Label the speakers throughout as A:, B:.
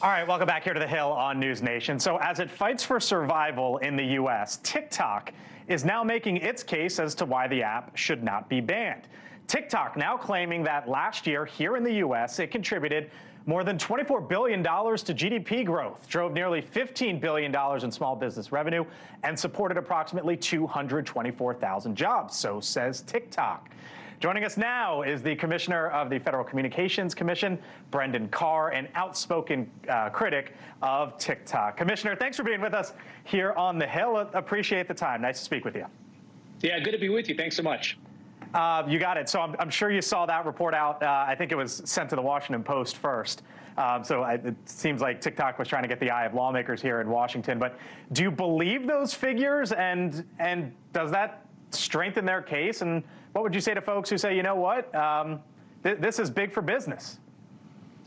A: All right, welcome back here to the Hill on NewsNation. So as it fights for survival in the U.S., TikTok is now making its case as to why the app should not be banned. TikTok now claiming that last year here in the U.S., it contributed more than $24 billion to GDP growth, drove nearly $15 billion in small business revenue, and supported approximately 224,000 jobs, so says TikTok. Joining us now is the Commissioner of the Federal Communications Commission, Brendan Carr, an outspoken critic of TikTok. Commissioner, thanks for being with us here on the Hill. Appreciate the time. Nice to speak with you.
B: Yeah, good to be with you. Thanks so much.
A: You got it. So I'm sure you saw that report out. I think it was sent to the Washington Post first. It seems like TikTok was trying to get the eye of lawmakers here in Washington. But do you believe those figures? And does that strengthen their case? And what would you say to folks who say, you know what, this is big for business?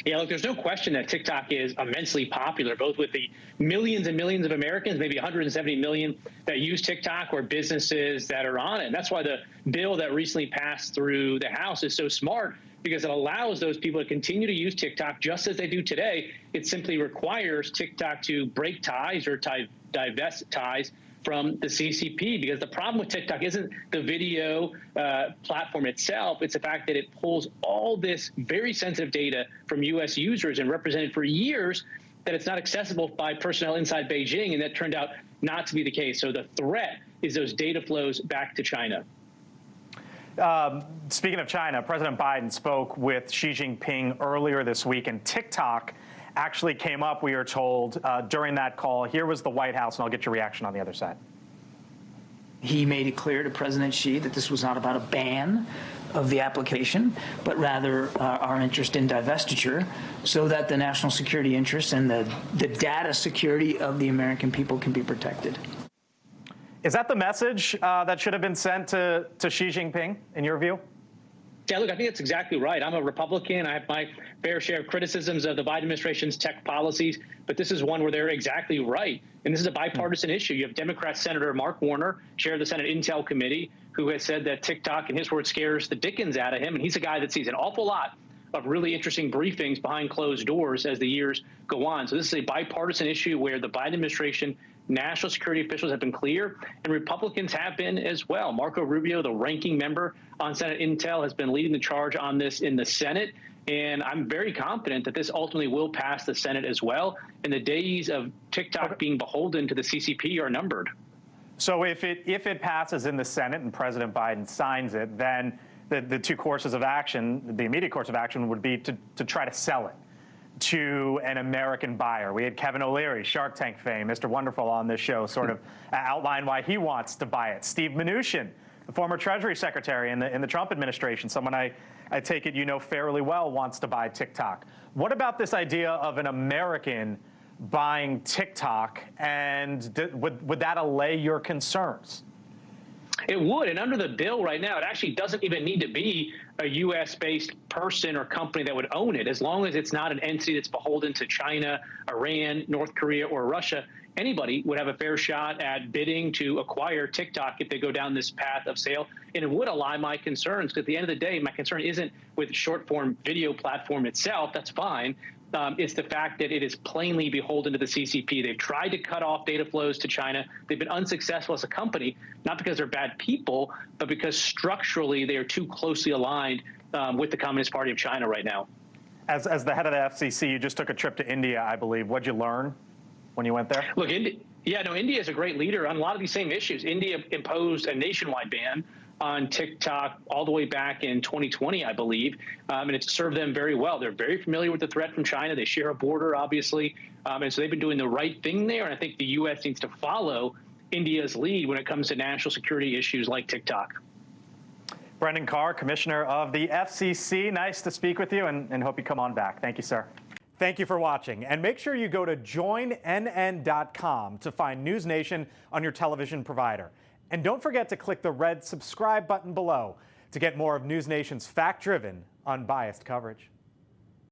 B: Yeah, look, there's no question that TikTok is immensely popular, both with the millions and millions of Americans, maybe 170 million that use TikTok, or businesses that are on it. And that's why the bill that recently passed through the House is so smart, because it allows those people to continue to use TikTok just as they do today. It simply requires TikTok to break ties or divest ties from the CCP, because the problem with TikTok isn't the video platform itself. It's the fact that it pulls all this very sensitive data from U.S. users and represented for years that it's not accessible by personnel inside Beijing, and that turned out not to be the case. So the threat is those data flows back to China.
A: Speaking of China, President Biden spoke with Xi Jinping earlier this week, and TikTok actually came up, we are told, during that call. Here was the White House, and I'll get your reaction on the other side.
C: He made it clear to President Xi that this was not about a ban of the application, but rather our interest in divestiture, so that the national security interests and the data security of the American people can be protected.
A: Is that the message that should have been sent to Xi Jinping, in your view?
B: Yeah, look, I think that's exactly right. I'm a Republican. I have my fair share of criticisms of the Biden administration's tech policies, but this is one where they're exactly right. And this is a bipartisan issue. You have Democrat Senator Mark Warner, chair of the Senate Intel Committee, who has said that TikTok, in his words, scares the dickens out of him. And he's a guy that sees an awful lot of really interesting briefings behind closed doors as the years go on. So this is a bipartisan issue where the Biden administration, national security officials have been clear, and Republicans have been as well. Marco Rubio, the ranking member on Senate Intel, has been leading the charge on this in the Senate. And I'm very confident that this ultimately will pass the Senate as well. And the days of TikTok being beholden to the CCP are numbered.
A: So if it passes in the Senate and President Biden signs it, then the two courses of action, the immediate course of action, would be to try to sell it to an American buyer. We had Kevin O'Leary, Shark Tank fame, Mr. Wonderful, on this show, sort of outline why he wants to buy it. Steve Mnuchin, the former Treasury Secretary in the Trump administration, someone I take it you know fairly well, wants to buy TikTok. What about this idea of an American buying TikTok, and would that allay your concerns?
B: It would, and under the bill right now, it actually doesn't even need to be a U.S.-based person or company that would own it. As long as it's not an entity that's beholden to China, Iran, North Korea, or Russia, anybody would have a fair shot at bidding to acquire TikTok if they go down this path of sale. And it would allay my concerns, because at the end of the day, my concern isn't with short-form video platform itself. That's fine. It's the fact that it is plainly beholden to the CCP. They've tried to cut off data flows to China. They've been unsuccessful as a company, not because they're bad people, but because structurally they are too closely aligned with the Communist Party of China right now.
A: As the head of the FCC, you just took a trip to India, I believe. What'd you learn when you went there?
B: Look, India is a great leader on a lot of these same issues. India imposed a nationwide ban on TikTok all the way back in 2020, I believe, and it's served them very well. They're very familiar with the threat from China. They share a border, obviously, and so they've been doing the right thing there, and I think the U.S. needs to follow India's lead when it comes to national security issues like TikTok.
A: Brendan Carr, Commissioner of the FCC, nice to speak with you, and hope you come on back. Thank you, sir. Thank you for watching, and make sure you go to joinnn.com to find NewsNation on your television provider. And don't forget to click the red subscribe button below to get more of NewsNation's fact-driven, unbiased coverage.